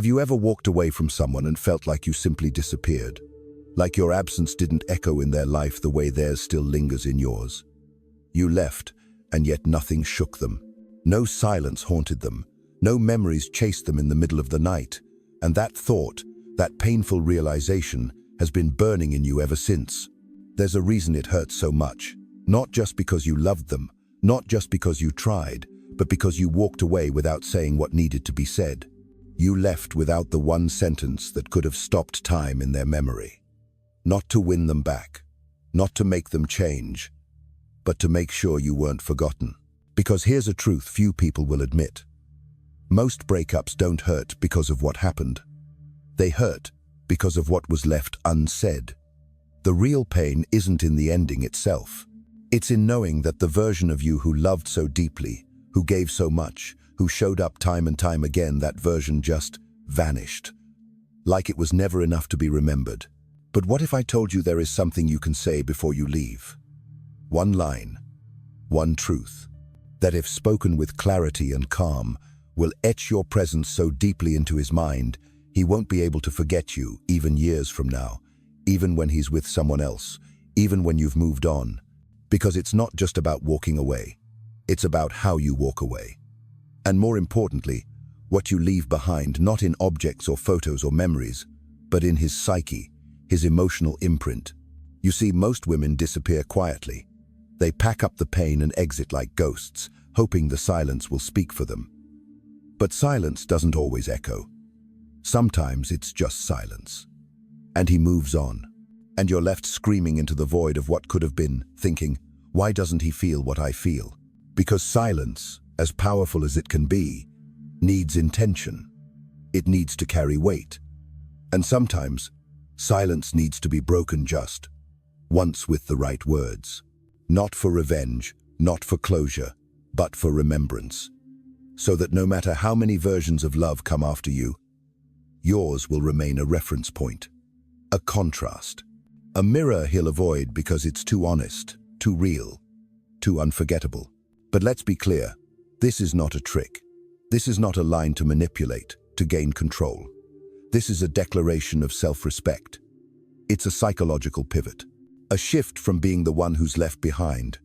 Have you ever walked away from someone and felt like you simply disappeared? Like your absence didn't echo in their life the way theirs still lingers in yours? You left, and yet nothing shook them. No silence haunted them. No memories chased them in the middle of the night. And that thought, that painful realization, has been burning in you ever since. There's a reason it hurts so much. Not just because you loved them, not just because you tried, but because you walked away without saying what needed to be said. You left without the one sentence that could have stopped time in their memory. Not to win them back, not to make them change, but to make sure you weren't forgotten. Because here's a truth few people will admit. Most breakups don't hurt because of what happened. They hurt because of what was left unsaid. The real pain isn't in the ending itself. It's in knowing that the version of you who loved so deeply, who gave so much, who showed up time and time again, that version just vanished. Like it was never enough to be remembered. But what if I told you there is something you can say before you leave? One line, one truth, that if spoken with clarity and calm, will etch your presence so deeply into his mind, he won't be able to forget you even years from now, even when he's with someone else, even when you've moved on. Because it's not just about walking away. It's about how you walk away. And more importantly, what you leave behind, not in objects or photos or memories, but in his psyche, his emotional imprint. You see, most women disappear quietly. They pack up the pain and exit like ghosts, hoping the silence will speak for them. But silence doesn't always echo. Sometimes it's just silence. And he moves on. And you're left screaming into the void of what could have been, thinking, why doesn't he feel what I feel? Because silence, as powerful as it can be, needs intention. It needs to carry weight. And sometimes, silence needs to be broken just once with the right words. Not for revenge, not for closure, but for remembrance. So that no matter how many versions of love come after you, yours will remain a reference point, a contrast, a mirror he'll avoid because it's too honest, too real, too unforgettable. But let's be clear, this is not a trick. This is not a line to manipulate, to gain control. This is a declaration of self-respect. It's a psychological pivot, a shift from being the one who's left behind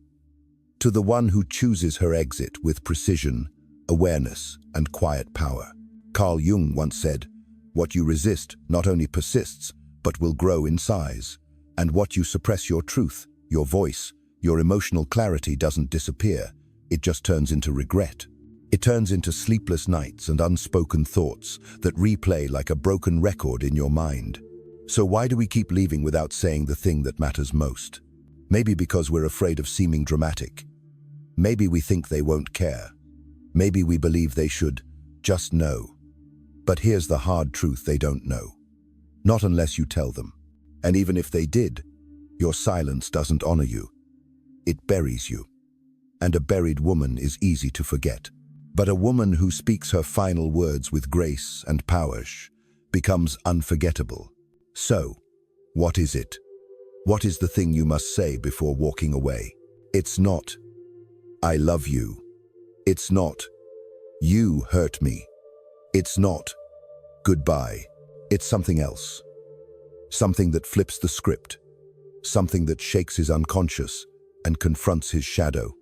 to the one who chooses her exit with precision, awareness, and quiet power. Carl Jung once said, "What you resist not only persists, but will grow in size. And what you suppress, your truth, your voice, your emotional clarity, doesn't disappear. It just turns into regret. It turns into sleepless nights and unspoken thoughts that replay like a broken record in your mind." So why do we keep leaving without saying the thing that matters most? Maybe because we're afraid of seeming dramatic. Maybe we think they won't care. Maybe we believe they should just know. But here's the hard truth: they don't know. Not unless you tell them. And even if they did, your silence doesn't honor you. It buries you. And a buried woman is easy to forget. But a woman who speaks her final words with grace and power becomes unforgettable. So, what is it? What is the thing you must say before walking away? It's not, "I love you." It's not, "You hurt me." It's not, "Goodbye." It's something else. Something that flips the script. Something that shakes his unconscious and confronts his shadow.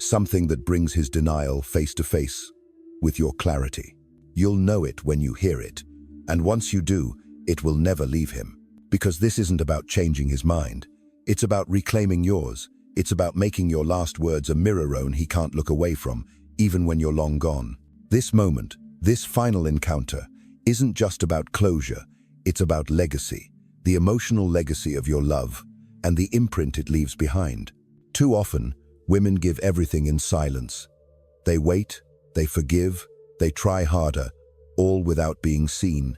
Something that brings his denial face to face with your clarity. You'll know it when you hear it. And once you do, it will never leave him. Because this isn't about changing his mind. It's about reclaiming yours. It's about making your last words a mirror he can't look away from, even when you're long gone. This moment, this final encounter, isn't just about closure. It's about legacy, the emotional legacy of your love, and the imprint it leaves behind. Too often, women give everything in silence. They wait, they forgive, they try harder, all without being seen.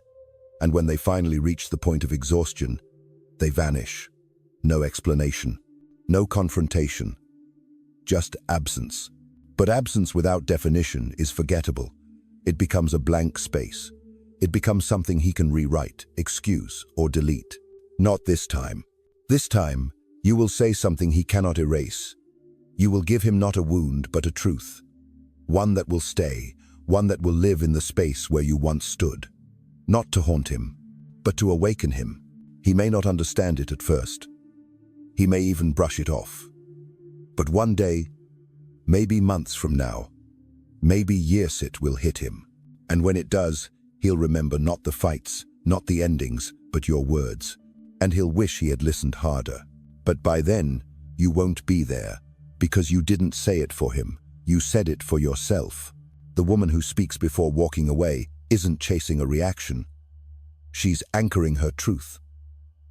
And when they finally reach the point of exhaustion, they vanish. No explanation, no confrontation, just absence. But absence without definition is forgettable. It becomes a blank space. It becomes something he can rewrite, excuse, or delete. Not this time. This time, you will say something he cannot erase. You will give him not a wound, but a truth. One that will stay, one that will live in the space where you once stood. Not to haunt him, but to awaken him. He may not understand it at first. He may even brush it off. But one day, maybe months from now, maybe years it will hit him. And when it does, he'll remember not the fights, not the endings, but your words. And he'll wish he had listened harder. But by then, you won't be there, because you didn't say it for him. You said it for yourself. The woman who speaks before walking away isn't chasing a reaction. She's anchoring her truth.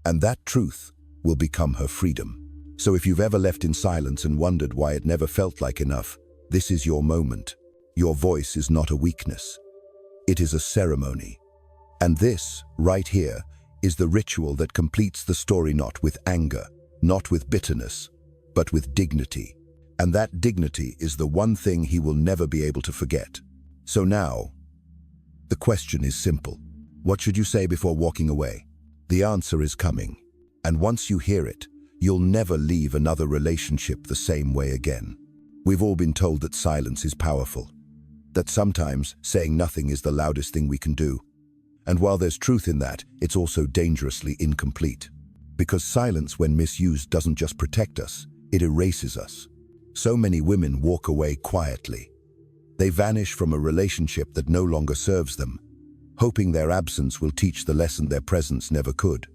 And that truth will become her freedom. So if you've ever left in silence and wondered why it never felt like enough, this is your moment. Your voice is not a weakness. It is a ceremony. And this, right here, is the ritual that completes the story, not with anger, not with bitterness, but with dignity. And that dignity is the one thing he will never be able to forget. So now, the question is simple. What should you say before walking away? The answer is coming. And once you hear it, you'll never leave another relationship the same way again. We've all been told that silence is powerful, that sometimes saying nothing is the loudest thing we can do. And while there's truth in that, it's also dangerously incomplete. Because silence, when misused, doesn't just protect us, it erases us. So many women walk away quietly. They vanish from a relationship that no longer serves them, hoping their absence will teach the lesson their presence never could.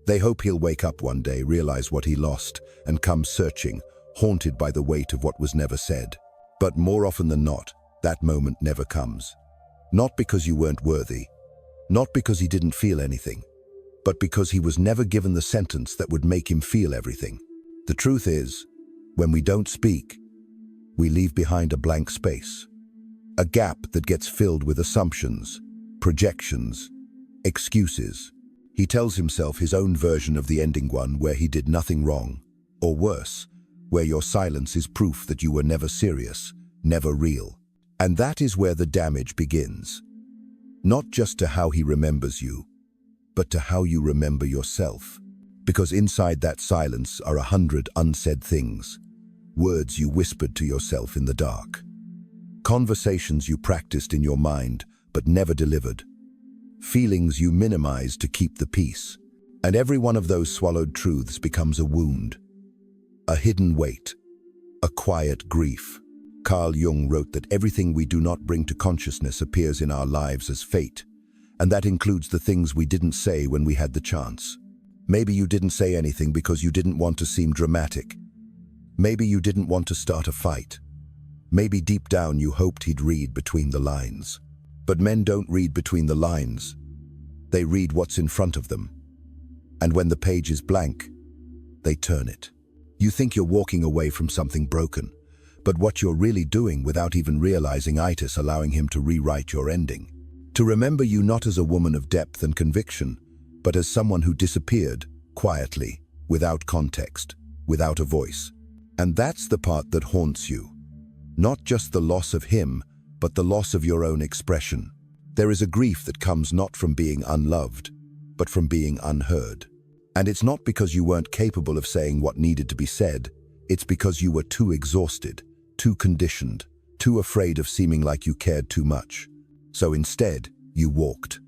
They hope he'll wake up one day, realize what he lost, and come searching, haunted by the weight of what was never said. But more often than not, that moment never comes. Not because you weren't worthy, not because he didn't feel anything, but because he was never given the sentence that would make him feel everything. The truth is, when we don't speak, we leave behind a blank space, a gap that gets filled with assumptions, projections, excuses. He tells himself his own version of the ending, one where he did nothing wrong, or worse, where your silence is proof that you were never serious, never real. And that is where the damage begins. Not just to how he remembers you, but to how you remember yourself. Because inside that silence are 100 unsaid things, words you whispered to yourself in the dark, conversations you practiced in your mind but never delivered, feelings you minimized to keep the peace. And every one of those swallowed truths becomes a wound, a hidden weight, a quiet grief. Carl Jung wrote that everything we do not bring to consciousness appears in our lives as fate, and that includes the things we didn't say when we had the chance. Maybe you didn't say anything because you didn't want to seem dramatic. Maybe you didn't want to start a fight. Maybe deep down you hoped he'd read between the lines. But men don't read between the lines. They read what's in front of them. And when the page is blank, they turn it. You think you're walking away from something broken, but what you're really doing, without even realizing it, is allowing him to rewrite your ending. To remember you not as a woman of depth and conviction, but as someone who disappeared, quietly, without context, without a voice. And that's the part that haunts you. Not just the loss of him, but the loss of your own expression. There is a grief that comes not from being unloved, but from being unheard. And it's not because you weren't capable of saying what needed to be said. It's because you were too exhausted, too conditioned, too afraid of seeming like you cared too much. So instead, you walked.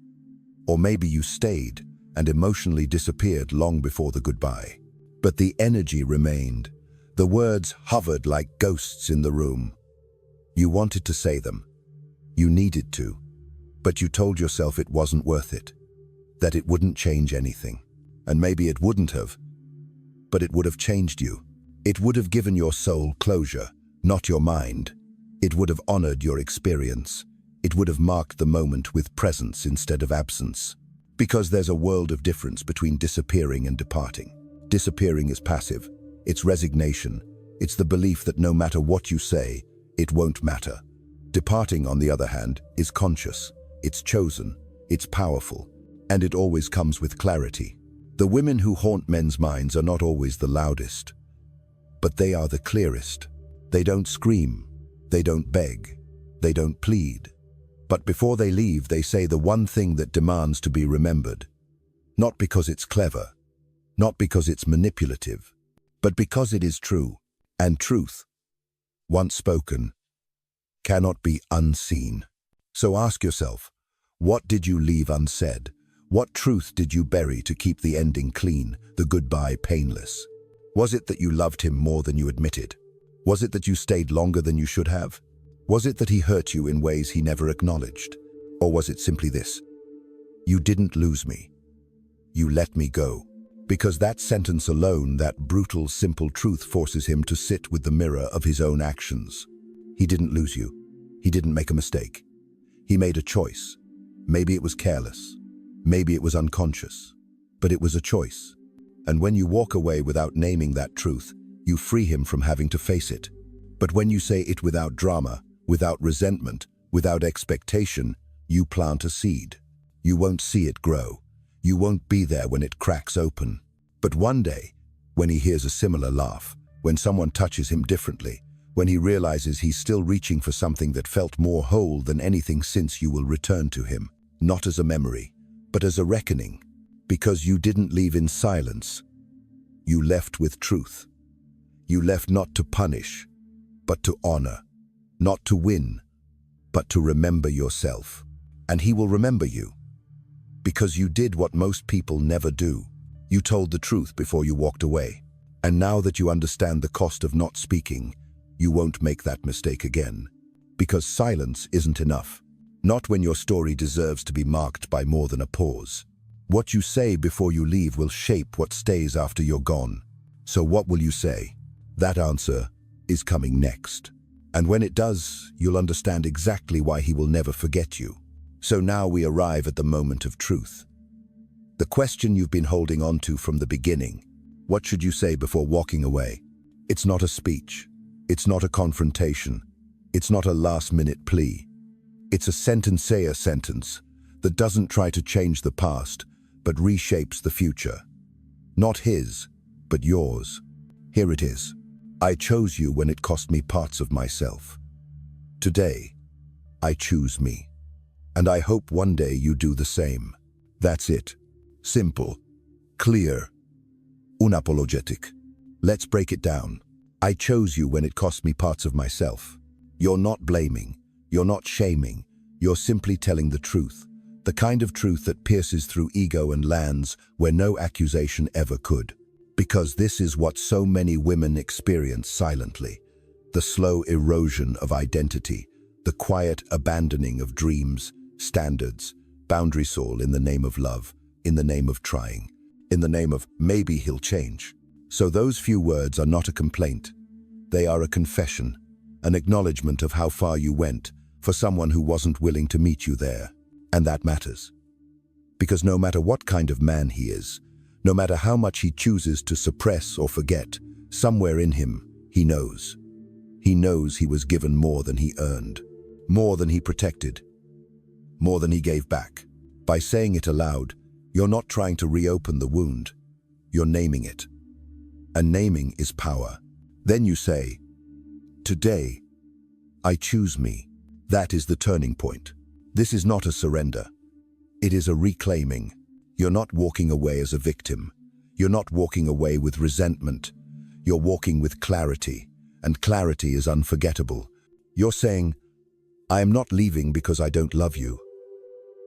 Or maybe you stayed and emotionally disappeared long before the goodbye. But the energy remained. The words hovered like ghosts in the room. You wanted to say them. You needed to. But you told yourself it wasn't worth it. That it wouldn't change anything. And maybe it wouldn't have. But it would have changed you. It would have given your soul closure, not your mind. It would have honored your experience. It would have marked the moment with presence instead of absence. Because there's a world of difference between disappearing and departing. Disappearing is passive. It's resignation. It's the belief that no matter what you say, it won't matter. Departing, on the other hand, is conscious. It's chosen. It's powerful. And it always comes with clarity. The women who haunt men's minds are not always the loudest, but they are the clearest. They don't scream. They don't beg. They don't plead. But before they leave, they say the one thing that demands to be remembered. Not because it's clever, not because it's manipulative, but because it is true. And truth, once spoken, cannot be unseen. So ask yourself, What did you leave unsaid? What truth did you bury to keep the ending clean, the goodbye painless? Was it that you loved him more than you admitted? Was it that you stayed longer than you should have? Was it that he hurt you in ways he never acknowledged? Or was it simply this? You didn't lose me. You let me go. Because that sentence alone, that brutal, simple truth, forces him to sit with the mirror of his own actions. He didn't lose you. He didn't make a mistake. He made a choice. Maybe it was careless. Maybe it was unconscious. But it was a choice. And when you walk away without naming that truth, you free him from having to face it. But when you say it without drama, without resentment, without expectation, you plant a seed. You won't see it grow. You won't be there when it cracks open. But one day, when he hears a similar laugh, when someone touches him differently, when he realizes he's still reaching for something that felt more whole than anything since, you will return to him, not as a memory, but as a reckoning. Because you didn't leave in silence. You left with truth. You left not to punish, but to honor. Not to win, but to remember yourself. And he will remember you. Because you did what most people never do. You told the truth before you walked away. And now that you understand the cost of not speaking, you won't make that mistake again. Because silence isn't enough. Not when your story deserves to be marked by more than a pause. What you say before you leave will shape what stays after you're gone. So what will you say? That answer is coming next. And when it does, you'll understand exactly why he will never forget you. So now we arrive at the moment of truth. The question you've been holding on to from the beginning. What should you say before walking away? It's not a speech. It's not a confrontation. It's not a last-minute plea. It's a sentence-a sentence that doesn't try to change the past, but reshapes the future. Not his, but yours. Here it is. I chose you when it cost me parts of myself. Today, I choose me. And I hope one day you do the same. That's it. Simple. Clear. Unapologetic. Let's break it down. I chose you when it cost me parts of myself. You're not blaming. You're not shaming. You're simply telling the truth. The kind of truth that pierces through ego and lands where no accusation ever could. Because this is what so many women experience silently. The slow erosion of identity. The quiet abandoning of dreams, standards, PsySoul in the name of love, in the name of trying, in the name of maybe he'll change. So those few words are not a complaint. They are a confession, an acknowledgement of how far you went for someone who wasn't willing to meet you there. And that matters. Because no matter what kind of man he is, no matter how much he chooses to suppress or forget, somewhere in him, he knows. He knows he was given more than he earned, more than he protected, more than he gave back. By saying it aloud, you're not trying to reopen the wound. You're naming it. And naming is power. Then you say, today, I choose me. That is the turning point. This is not a surrender. It is a reclaiming. You're not walking away as a victim. You're not walking away with resentment. You're walking with clarity, and clarity is unforgettable. You're saying, I am not leaving because I don't love you.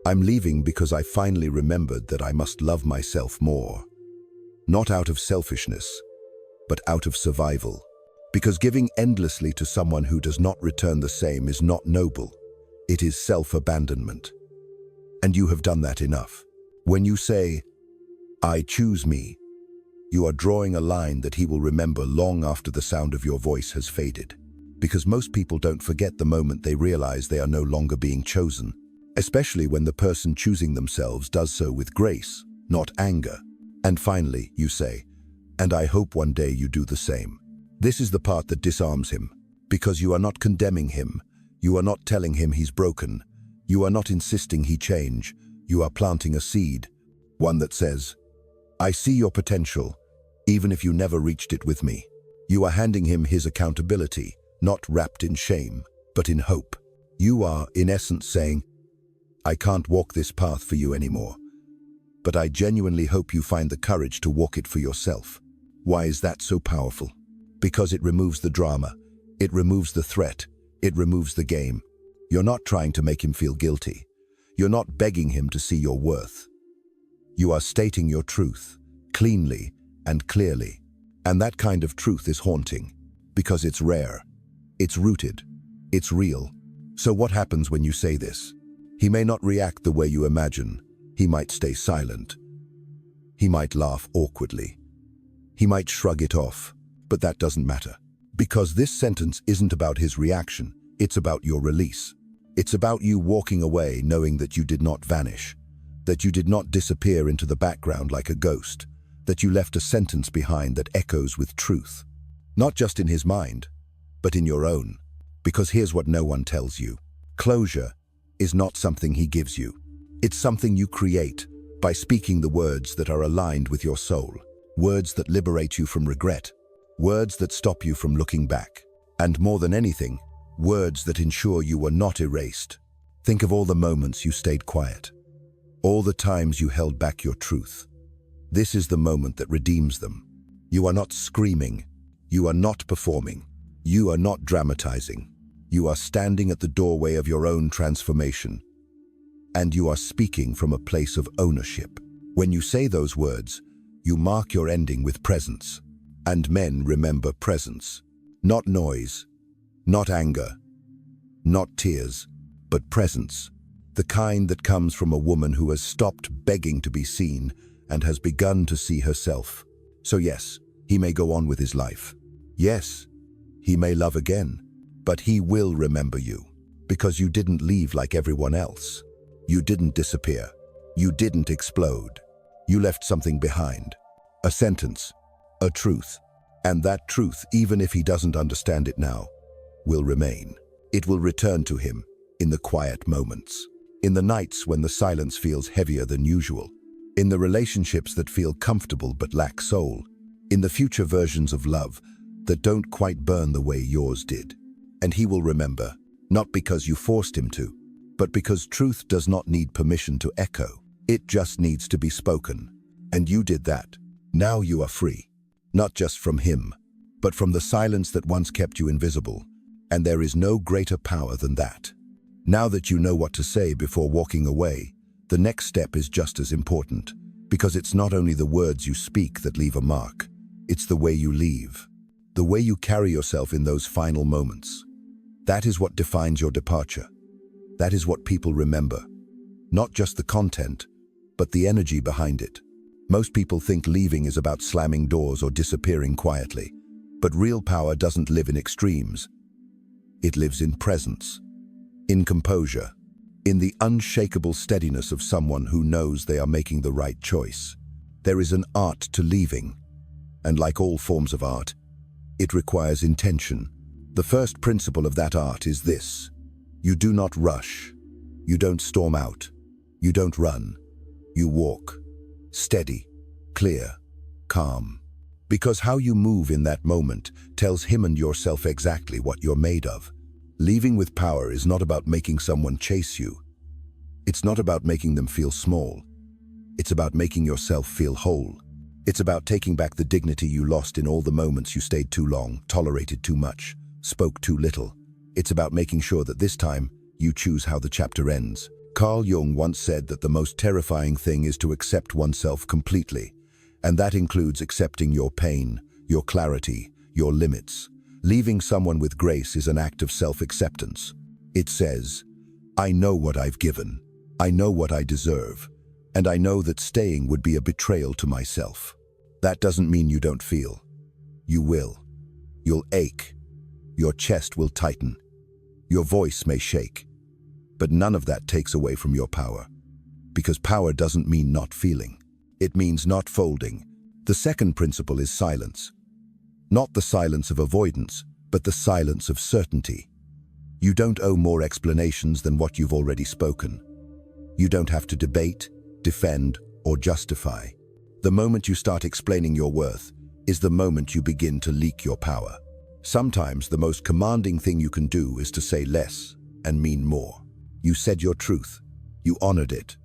I'm leaving because I finally remembered that I must love myself more. Not out of selfishness, but out of survival. Because giving endlessly to someone who does not return the same is not noble. It is self-abandonment. And you have done that enough. When you say, I choose me, you are drawing a line that he will remember long after the sound of your voice has faded. Because most people don't forget the moment they realize they are no longer being chosen, especially when the person choosing themselves does so with grace, not anger. And finally, you say, and I hope one day you do the same. This is the part that disarms him, because you are not condemning him. You are not telling him he's broken. You are not insisting he change. You are planting a seed, one that says, I see your potential, even if you never reached it with me. You are handing him his accountability, not wrapped in shame, but in hope. You are, in essence, saying, I can't walk this path for you anymore, but I genuinely hope you find the courage to walk it for yourself. Why is that so powerful? Because it removes the drama, it removes the threat, it removes the game. You're not trying to make him feel guilty. You're not begging him to see your worth. You are stating your truth, cleanly and clearly. And that kind of truth is haunting, because it's rare, it's rooted, it's real. So what happens when you say this? He may not react the way you imagine. He might stay silent. He might laugh awkwardly. He might shrug it off, but that doesn't matter. Because this sentence isn't about his reaction, it's about your release. It's about you walking away knowing that you did not vanish, that you did not disappear into the background like a ghost, that you left a sentence behind that echoes with truth. Not just in his mind, but in your own. Because here's what no one tells you. Closure is not something he gives you. It's something you create by speaking the words that are aligned with your soul. Words that liberate you from regret. Words that stop you from looking back. And more than anything, words that ensure you were not erased. Think of all the moments you stayed quiet. All the times you held back your truth. This is the moment that redeems them. You are not screaming. You are not performing. You are not dramatizing. You are standing at the doorway of your own transformation. And you are speaking from a place of ownership. When you say those words, you mark your ending with presence. And men remember presence. Not noise, not anger, not tears, but presence. The kind that comes from a woman who has stopped begging to be seen and has begun to see herself. So yes, he may go on with his life. Yes, he may love again, but he will remember you, because you didn't leave like everyone else. You didn't disappear. You didn't explode. You left something behind. A sentence, a truth. And that truth, even if he doesn't understand it now, will remain. It will return to him in the quiet moments, in the nights when the silence feels heavier than usual, in the relationships that feel comfortable but lack soul, in the future versions of love that don't quite burn the way yours did. And he will remember, not because you forced him to, but because truth does not need permission to echo. It just needs to be spoken. And you did that. Now you are free. Not just from him, but from the silence that once kept you invisible. And there is no greater power than that. Now that you know what to say before walking away, the next step is just as important, because it's not only the words you speak that leave a mark, it's the way you leave, the way you carry yourself in those final moments. That is what defines your departure. That is what people remember. Not just the content, but the energy behind it. Most people think leaving is about slamming doors or disappearing quietly, but real power doesn't live in extremes. It lives in presence, in composure, in the unshakable steadiness of someone who knows they are making the right choice. There is an art to leaving, and like all forms of art, it requires intention. The first principle of that art is this: you do not rush, you don't storm out, you don't run, you walk, steady, clear, calm. Because how you move in that moment tells him and yourself exactly what you're made of. Leaving with power is not about making someone chase you. It's not about making them feel small. It's about making yourself feel whole. It's about taking back the dignity you lost in all the moments you stayed too long, tolerated too much, spoke too little. It's about making sure that this time you choose how the chapter ends. Carl Jung once said that the most terrifying thing is to accept oneself completely, and that includes accepting your pain, your clarity, your limits. Leaving someone with grace is an act of self-acceptance. It says, I know what I've given, I know what I deserve, and I know that staying would be a betrayal to myself. That doesn't mean you don't feel. You will. You'll ache. Your chest will tighten. Your voice may shake. But none of that takes away from your power. Because power doesn't mean not feeling. It means not folding. The second principle is silence. Not the silence of avoidance, but the silence of certainty. You don't owe more explanations than what you've already spoken. You don't have to debate, defend, or justify. The moment you start explaining your worth is the moment you begin to leak your power. Sometimes the most commanding thing you can do is to say less and mean more. You said your truth. You honored it.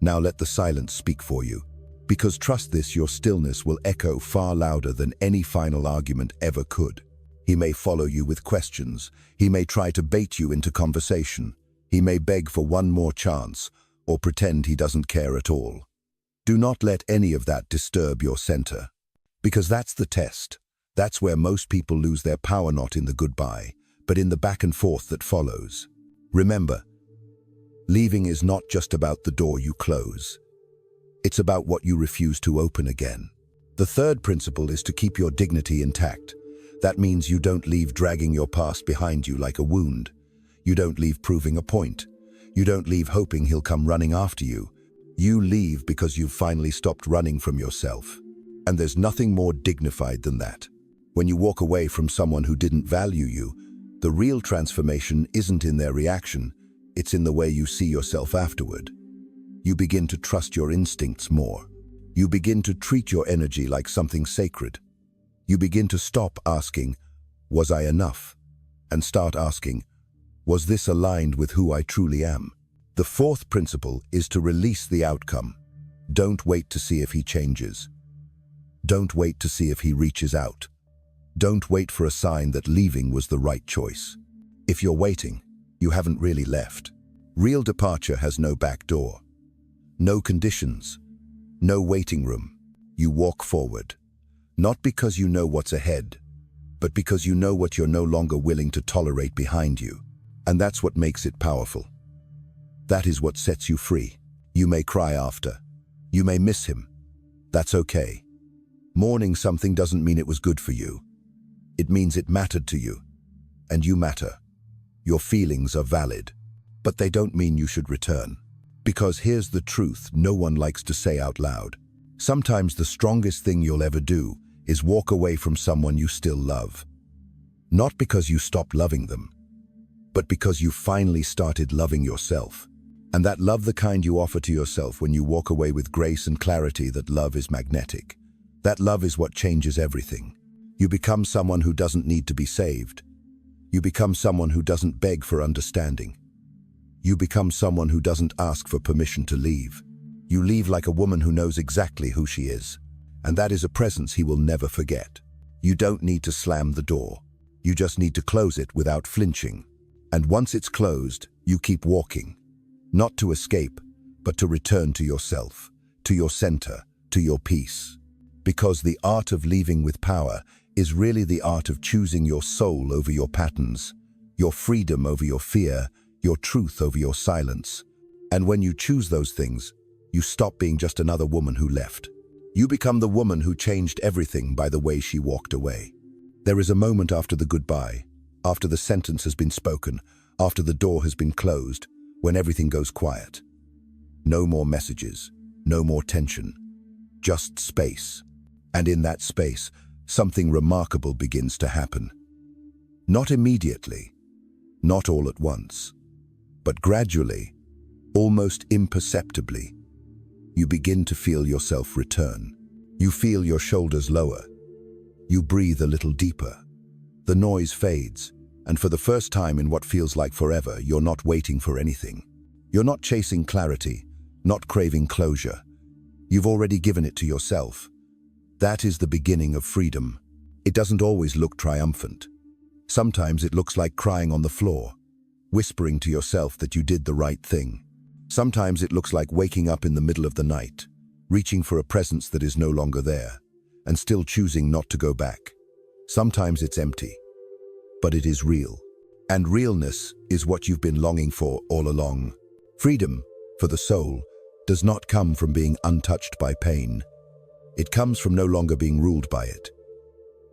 Now let the silence speak for you. Because trust this, your stillness will echo far louder than any final argument ever could. He may follow you with questions. He may try to bait you into conversation. He may beg for one more chance, or pretend he doesn't care at all. Do not let any of that disturb your center. Because that's the test. That's where most people lose their power, not in the goodbye, but in the back and forth that follows. Remember, leaving is not just about the door you close. It's about what you refuse to open again. The third principle is to keep your dignity intact. That means you don't leave dragging your past behind you like a wound. You don't leave proving a point. You don't leave hoping he'll come running after you. You leave because you've finally stopped running from yourself. And there's nothing more dignified than that. When you walk away from someone who didn't value you, the real transformation isn't in their reaction, it's in the way you see yourself afterward. You begin to trust your instincts more. You begin to treat your energy like something sacred. You begin to stop asking, "Was I enough?" and start asking, "Was this aligned with who I truly am?" The fourth principle is to release the outcome. Don't wait to see if he changes. Don't wait to see if he reaches out. Don't wait for a sign that leaving was the right choice. If you're waiting, you haven't really left. Real departure has no back door. No conditions. No waiting room. You walk forward. Not because you know what's ahead, but because you know what you're no longer willing to tolerate behind you. And that's what makes it powerful. That is what sets you free. You may cry after. You may miss him. That's okay. Mourning something doesn't mean it was good for you. It means it mattered to you. And you matter. Your feelings are valid. But they don't mean you should return. Because here's the truth no one likes to say out loud. Sometimes the strongest thing you'll ever do is walk away from someone you still love. Not because you stopped loving them, but because you finally started loving yourself. And that love, the kind you offer to yourself when you walk away with grace and clarity, that love is magnetic. That love is what changes everything. You become someone who doesn't need to be saved. You become someone who doesn't beg for understanding. You become someone who doesn't ask for permission to leave. You leave like a woman who knows exactly who she is. And that is a presence he will never forget. You don't need to slam the door. You just need to close it without flinching. And once it's closed, you keep walking. Not to escape, but to return to yourself, to your center, to your peace. Because the art of leaving with power is really the art of choosing your soul over your patterns, your freedom over your fear, your truth over your silence. And when you choose those things, you stop being just another woman who left. You become the woman who changed everything by the way she walked away. There is a moment after the goodbye, after the sentence has been spoken, after the door has been closed, when everything goes quiet. No more messages, no more tension, just space. And in that space, something remarkable begins to happen. Not immediately, not all at once, but gradually, almost imperceptibly, you begin to feel yourself return. You feel your shoulders lower. You breathe a little deeper. The noise fades, and for the first time in what feels like forever, you're not waiting for anything. You're not chasing clarity, not craving closure. You've already given it to yourself. That is the beginning of freedom. It doesn't always look triumphant. Sometimes it looks like crying on the floor, whispering to yourself that you did the right thing. Sometimes it looks like waking up in the middle of the night, reaching for a presence that is no longer there, and still choosing not to go back. Sometimes it's empty, but it is real. And realness is what you've been longing for all along. Freedom, for the soul, does not come from being untouched by pain. It comes from no longer being ruled by it.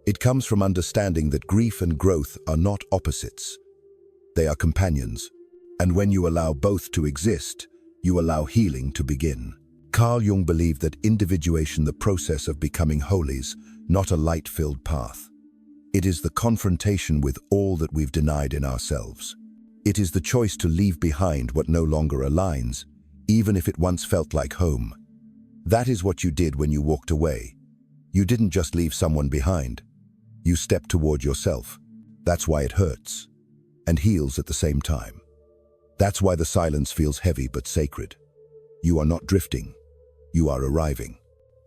It comes from understanding that grief and growth are not opposites. They are companions. And when you allow both to exist, you allow healing to begin. Carl Jung believed that individuation, the process of becoming whole, is not a light-filled path. It is the confrontation with all that we've denied in ourselves. It is the choice to leave behind what no longer aligns, even if it once felt like home. That is what you did when you walked away. You didn't just leave someone behind. You stepped toward yourself. That's why it hurts, and heals at the same time. That's why the silence feels heavy but sacred. You are not drifting. You are arriving.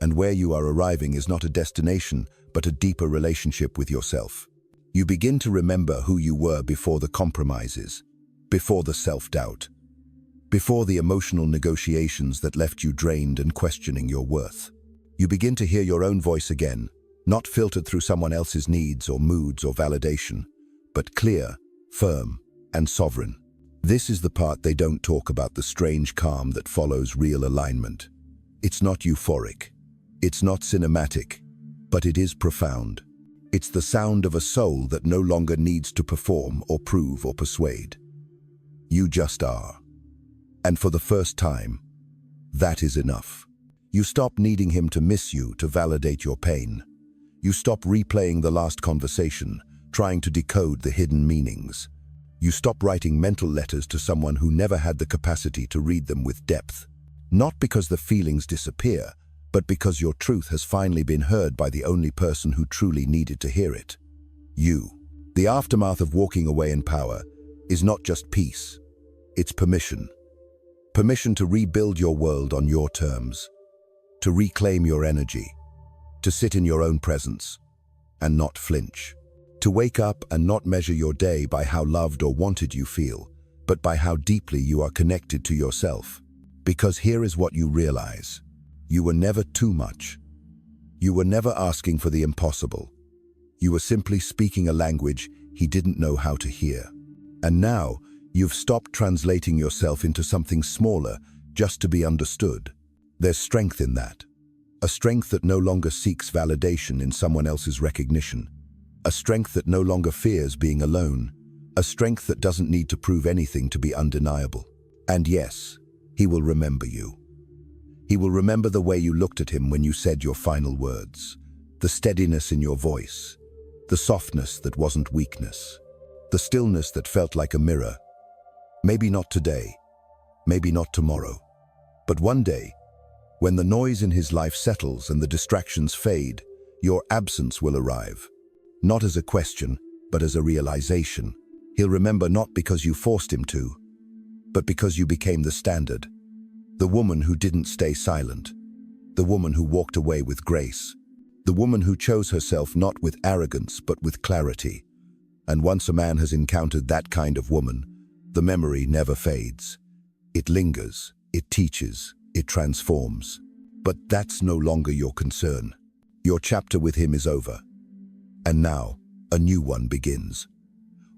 And where you are arriving is not a destination, but a deeper relationship with yourself. You begin to remember who you were before the compromises, before the self-doubt, before the emotional negotiations that left you drained and questioning your worth. You begin to hear your own voice again, not filtered through someone else's needs or moods or validation, but clear, firm, and sovereign. This is the part they don't talk about, the strange calm that follows real alignment. It's not euphoric. It's not cinematic, but it is profound. It's the sound of a soul that no longer needs to perform or prove or persuade. You just are. And for the first time, that is enough. You stop needing him to miss you to validate your pain. You stop replaying the last conversation, trying to decode the hidden meanings. You stop writing mental letters to someone who never had the capacity to read them with depth. Not because the feelings disappear, but because your truth has finally been heard by the only person who truly needed to hear it. You. The aftermath of walking away in power is not just peace, it's permission. Permission to rebuild your world on your terms, to reclaim your energy, to sit in your own presence and not flinch, to wake up and not measure your day by how loved or wanted you feel, but by how deeply you are connected to yourself. Because here is what you realize. You were never too much. You were never asking for the impossible. You were simply speaking a language he didn't know how to hear. And now, you've stopped translating yourself into something smaller just to be understood. There's strength in that. A strength that no longer seeks validation in someone else's recognition. A strength that no longer fears being alone. A strength that doesn't need to prove anything to be undeniable. And yes, he will remember you. He will remember the way you looked at him when you said your final words, the steadiness in your voice, the softness that wasn't weakness, the stillness that felt like a mirror. Maybe not today, maybe not tomorrow, but one day, when the noise in his life settles and the distractions fade, your absence will arrive. Not as a question, but as a realization. He'll remember not because you forced him to, but because you became the standard. The woman who didn't stay silent. The woman who walked away with grace. The woman who chose herself not with arrogance but with clarity. And once a man has encountered that kind of woman, the memory never fades. It lingers, it teaches, it transforms. But that's no longer your concern. Your chapter with him is over. And now, a new one begins.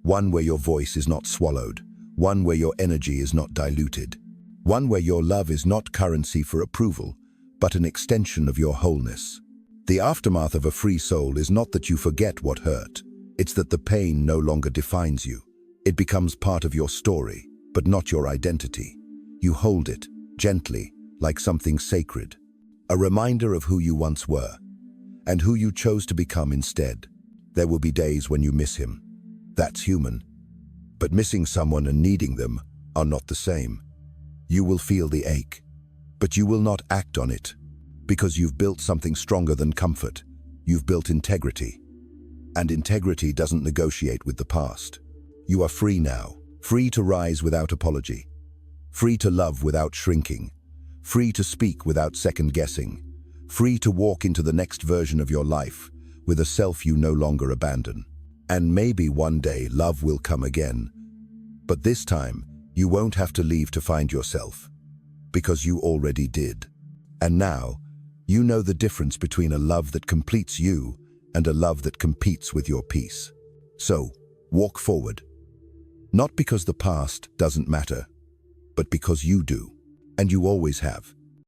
One where your voice is not swallowed. One where your energy is not diluted. One where your love is not currency for approval, but an extension of your wholeness. The aftermath of a free soul is not that you forget what hurt. It's that the pain no longer defines you. It becomes part of your story, but not your identity. You hold it, gently, like something sacred. A reminder of who you once were, and who you chose to become instead. There will be days when you miss him. That's human. But missing someone and needing them are not the same. You will feel the ache, but you will not act on it, because you've built something stronger than comfort. You've built integrity. And integrity doesn't negotiate with the past. You are free now, free to rise without apology, free to love without shrinking, free to speak without second-guessing, free to walk into the next version of your life with a self you no longer abandon. And maybe one day love will come again, but this time you won't have to leave to find yourself, because you already did. And now, you know the difference between a love that completes you and a love that competes with your peace. So, walk forward. Not because the past doesn't matter, but because you do, and you always have.